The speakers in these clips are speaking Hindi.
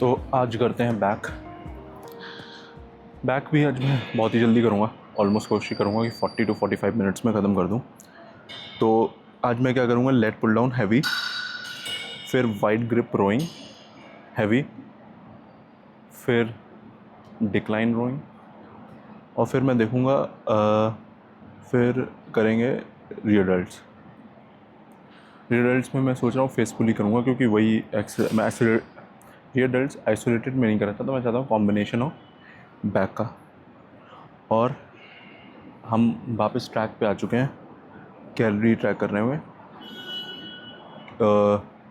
तो आज करते हैं बैक भी आज मैं बहुत ही जल्दी करूँगा। ऑलमोस्ट कोशिश करूँगा कि 40 to 45 मिनट्स में ख़त्म कर दूँ। तो आज मैं क्या करूँगा, लेट पुल डाउन हैवी, फिर वाइड ग्रिप रोइंग हैवी, फिर डिक्लाइन रोइंग, और फिर मैं देखूँगा फिर करेंगे रियर डेल्ट्स में मैं सोच रहा हूँ फेसफुली करूँगा, क्योंकि वही मैं रियर डेल्ट्स आइसोलेटेड में नहीं कर रहा था, तो मैं चाहता हूँ कॉम्बिनेशन हो बैक का। और हम वापस ट्रैक पे आ चुके हैं कैलोरी ट्रैक करने हुए।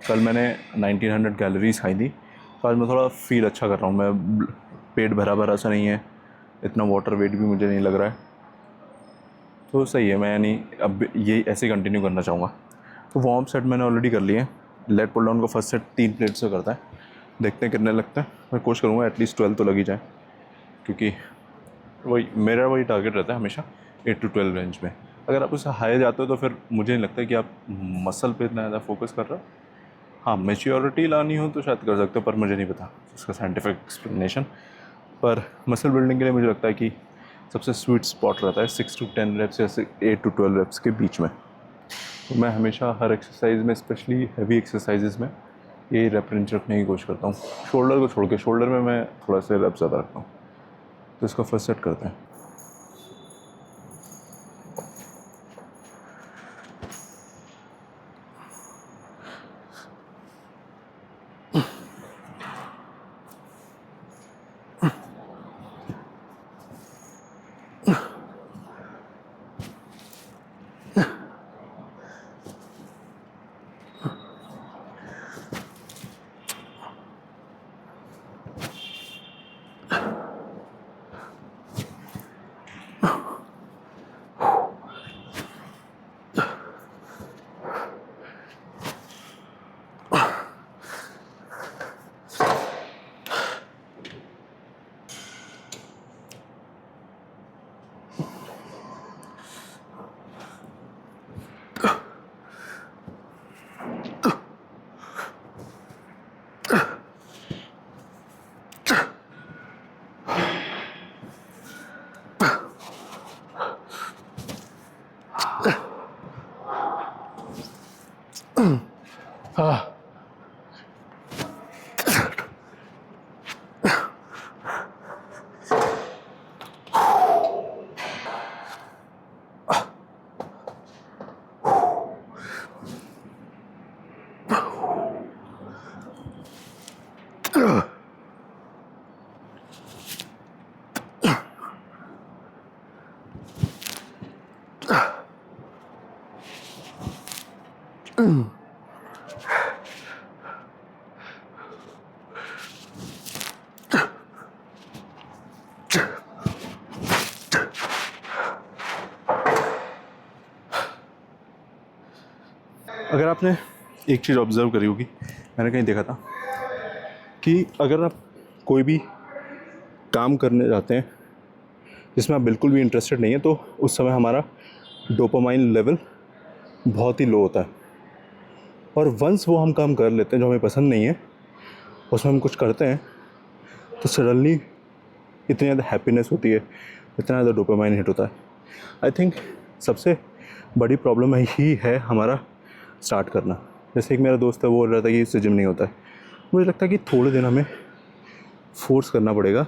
कल मैंने 1900 कैलोरीज खाई थी, तो आज मैं थोड़ा फील अच्छा कर रहा हूँ। मैं पेट भरा भरा सा नहीं है, इतना वाटर वेट भी मुझे नहीं लग रहा है, तो सही है। मैं यानी अब ये ऐसे कंटिन्यू करना चाहूँगा। तो वार्म सेट मैंने ऑलरेडी कर लिया है। लेट पुल डाउन का फर्स्ट सेट 3 प्लेट से करता है, देखते हैं कितने लगता है। मैं कोशिश करूँगा एटलीस्ट 12 तो लग ही जाए, क्योंकि मेरा वही टारगेट रहता है हमेशा 8 to 12 रेंज में। अगर आप उससे हाई जाते हो तो फिर मुझे नहीं लगता कि आप मसल पे इतना ज़्यादा फोकस कर रहे हो। हाँ, मैच्योरिटी लानी हो तो शायद कर सकते हो, पर मुझे नहीं पता उसका साइंटिफिक एक्सप्लेनेशन। पर मसल बिल्डिंग के लिए मुझे लगता है कि सबसे स्वीट स्पॉट रहता है 6 to 10 रेप्स या 8 to 12 रेप्स के बीच में। तो मैं हमेशा हर एक्सरसाइज में, स्पेशली हैवी एक्सरसाइजेज में, ये रेप रेंज रखने की कोशिश करता हूँ। शोल्डर को छोड़ के, शोल्डर में मैं थोड़ा सा रेप ज़्यादा रखता हूँ। तो इसका फर्स्ट सेट करते हैं। अगर आपने एक चीज़ ऑब्ज़र्व करी होगी, मैंने कहीं देखा था कि अगर आप कोई भी काम करने जाते हैं जिसमें आप बिल्कुल भी इंटरेस्टेड नहीं है, तो उस समय हमारा डोपामाइन लेवल बहुत ही लो होता है। और वंस वो हम काम कर लेते हैं जो हमें पसंद नहीं है, उसमें हम कुछ करते हैं, तो सडनली इतनी ज़्यादा हैप्पीनेस होती है, इतना ज़्यादा डोपामाइन हिट होता है। आई थिंक सबसे बड़ी प्रॉब्लम ही है हमारा स्टार्ट करना। जैसे एक मेरा दोस्त है, वो बोल रहा था कि इससे जिम नहीं होता है। मुझे लगता है कि थोड़े दिन हमें फोर्स करना पड़ेगा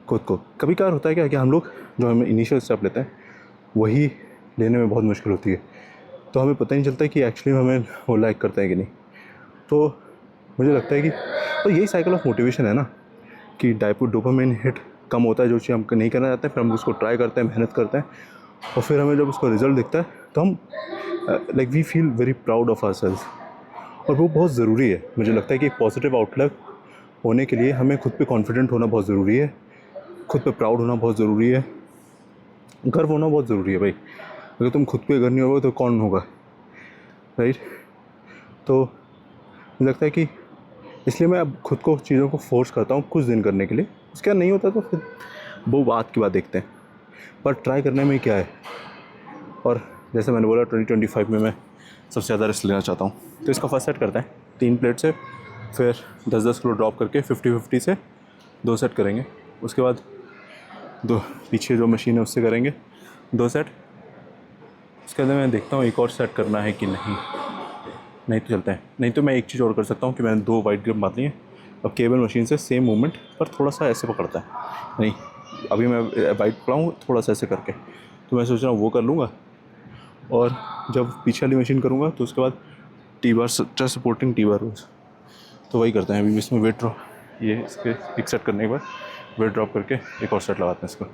खुद को। कभी कभार होता है क्या कि हम लोग जो हमें इनिशियल स्टेप लेते हैं वही लेने में बहुत मुश्किल होती है, तो हमें पता नहीं चलता कि एक्चुअली हमें वो लाइक करते हैं कि नहीं। तो मुझे लगता है कि तो यही साइकिल ऑफ मोटिवेशन है ना, कि डोपामाइन हिट कम होता है जो चीज़ हम नहीं करना चाहते हैं, फिर हम उसको ट्राई करते हैं, मेहनत करते हैं, और फिर हमें जब उसका रिज़ल्ट दिखता है तो हम like we feel very proud of ourselves. और वो बहुत ज़रूरी है। मुझे लगता है कि एक पॉजिटिव आउटलुक होने के लिए हमें खुद पे कॉन्फिडेंट होना बहुत ज़रूरी है, खुद पे प्राउड होना बहुत ज़रूरी है, गर्व होना बहुत ज़रूरी है। भाई अगर तुम खुद पे गर्व नहीं होगा तो कौन होगा, राइट? तो मुझे लगता है कि इसलिए मैं अब खुद को चीज़ों को फोर्स करता हूँ कुछ दिन करने के लिए। उसके बाद नहीं होता तो फिर वो बात की बात देखते हैं, पर ट्राई करने में क्या है। और जैसे मैंने बोला 2025 में मैं सबसे ज़्यादा रिस्क लेना चाहता हूँ। तो इसका फर्स्ट सेट करते हैं 3 प्लेट से फिर 10-10 किलो ड्रॉप करके 50-50 से 2 सेट करेंगे। उसके बाद दो पीछे जो मशीन है उससे करेंगे 2 सेट। उसके बाद मैं देखता हूँ एक और सेट करना है कि नहीं, नहीं तो चलता है। नहीं तो मैं एक चीज़ और कर सकता हूँ कि मैंने 2 वाइड ग्रिप मार ली है, अब केबल मशीन से सेम मूवमेंट पर थोड़ा सा ऐसे पकड़ता है। नहीं, अभी मैं वाइड पकड़ाऊँ थोड़ा सा ऐसे करके, तो मैं सोच रहा हूँ वो कर लूँगा। और जब पीछे वाली मशीन करूँगा तो उसके बाद T bar chest supporting T bar rows, तो वही करते हैं अभी इसमें वेट ड्रॉप। ये इसके एक सेट करने के बाद वेट ड्रॉप करके एक और सेट लगाते हैं इसको।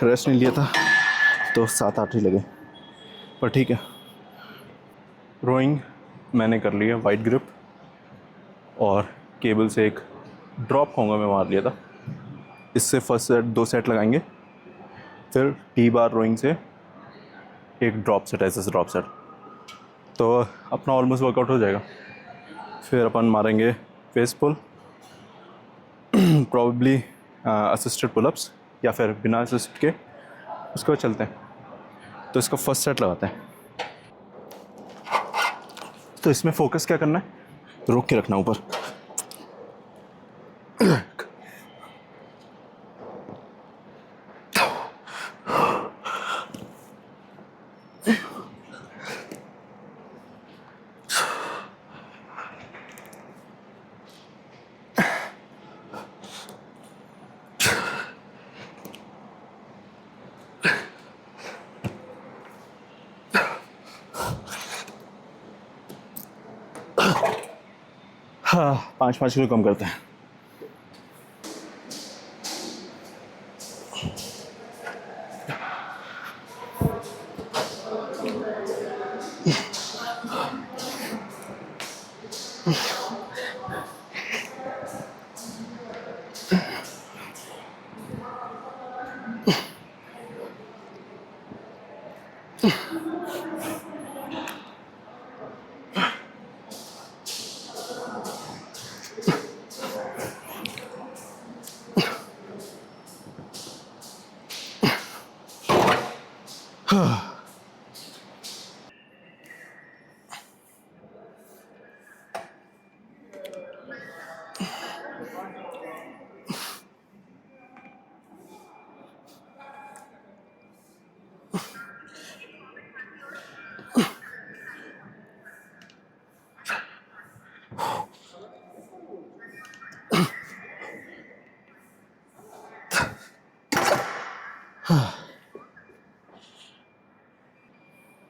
रेस्ट नहीं लिया था तो 7-8 ही लगे, पर ठीक है। रोइंग मैंने कर लिया वाइड ग्रिप, और केबल से एक ड्रॉप होगा मैं मार लिया था। इससे फर्स्ट सेट 2 सेट लगाएंगे, फिर टी बार रोइंग से एक ड्रॉप सेट, ऐसे ड्रॉप सेट, तो अपना ऑलमोस्ट वर्कआउट हो जाएगा। फिर अपन मारेंगे फेस पुल, प्रॉब्ली असिस्टेड पुलअप्स या फिर बिना असिस्ट के। उसके बाद चलते हैं, तो इसका फर्स्ट सेट लगाते हैं। तो इसमें फोकस क्या करना है, रोक के रखना ऊपर। हाँ, 5-5 किलो कम करते हैं।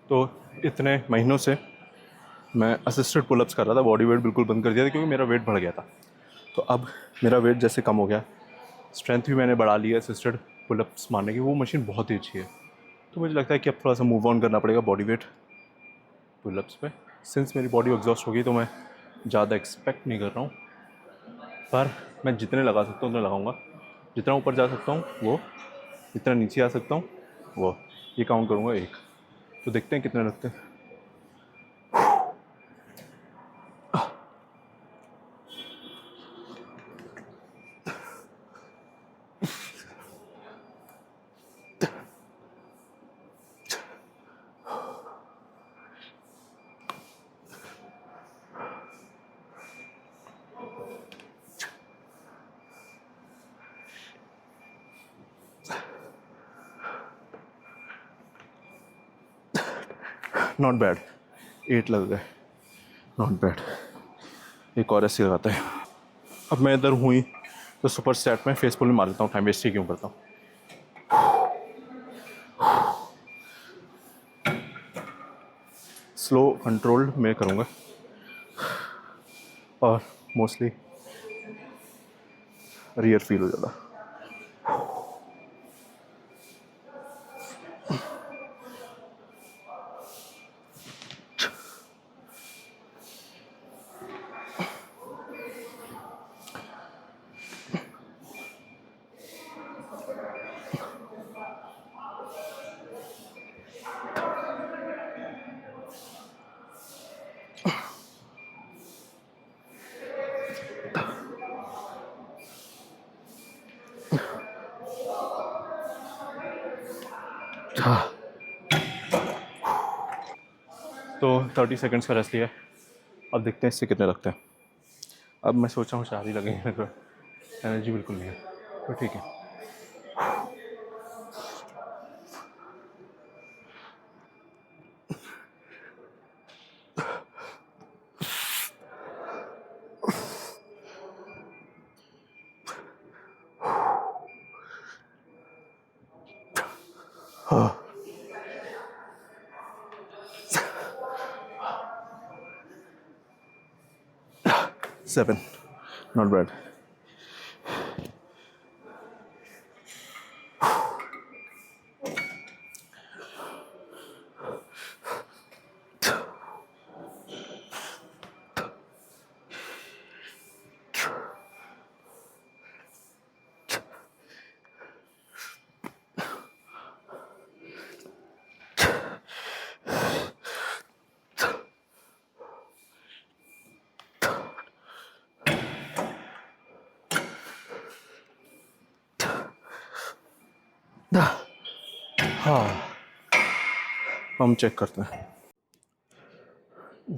तो इतने महीनों से मैं असिस्टेड पुलअप्स कर रहा था, बॉडी वेट बिल्कुल बंद कर दिया था क्योंकि मेरा वेट बढ़ गया था। तो अब मेरा वेट जैसे कम हो गया, स्ट्रेंथ भी मैंने बढ़ा ली है असिस्टेड पुलअप्स मारने की, वो मशीन बहुत ही अच्छी है। तो मुझे लगता है कि अब थोड़ा सा मूव ऑन करना पड़ेगा बॉडी वेट पुलअप्स पे। सिंस मेरी बॉडी एग्जॉस्ट हो गई तो मैं ज़्यादा एक्सपेक्ट नहीं कर रहा हूँ, पर मैं जितने लगा सकता हूँ उतने लगाऊंगा। जितना ऊपर जा सकता हूँ वो, जितना नीचे आ सकता हूँ वो। ये काउंट करूँगा 1, तो देखते हैं कितने लगते हैं। नॉट बैड, 8 लग गए, नॉट बैड। एक और ऐसे लगाता है। अब मैं इधर हुई तो सुपर स्टैट में फेस पुल में मार लेता हूँ, टाइम वेस्ट ही क्यों करता हूँ। स्लो कंट्रोल्ड मैं करूँगा और मोस्टली रियर फील हो जाता। तो 30 सेकंड्स का रेस्ट लिया है, अब देखते हैं इससे कितने लगते हैं। अब मैं सोच रहा हूँ 4 ही लगेंगे, तो एनर्जी बिल्कुल नहीं है, तो ठीक है। हाँ 7, नॉट बैड। हाँ पंप चेक करते हैं,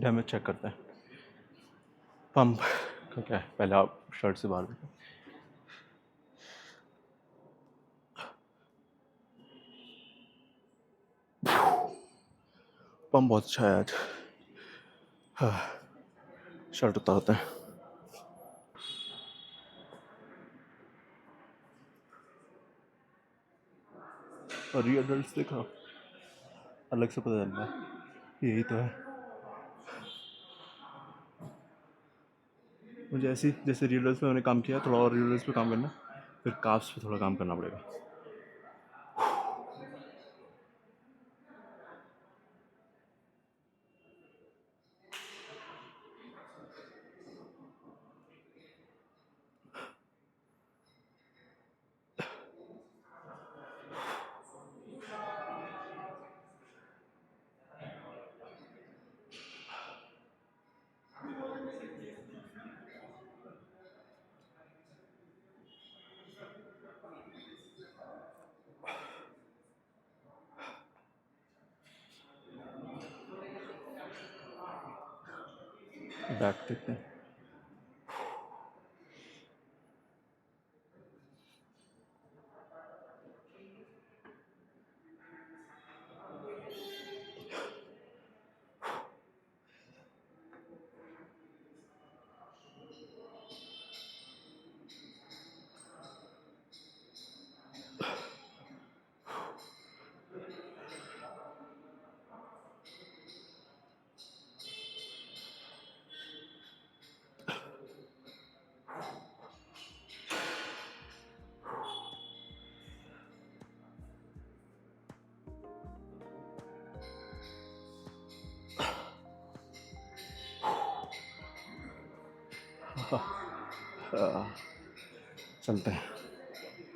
डैमेज चेक करते हैं। पंप का क्या है, पहले आप शर्ट से बाहर देखो। पंप बहुत अच्छा है आज। हाँ शर्ट उतारते हैं। और रिजल्ट्स देखो, अलग से पता चल रहा है, यही तो है। मुझे ऐसी जैसे रिजल्ट्स पे मैंने काम किया, थोड़ा और रिजल्ट्स पे काम करना, फिर काफ्स पे थोड़ा काम करना पड़ेगा। बैक देखते हैं। चलते हैं।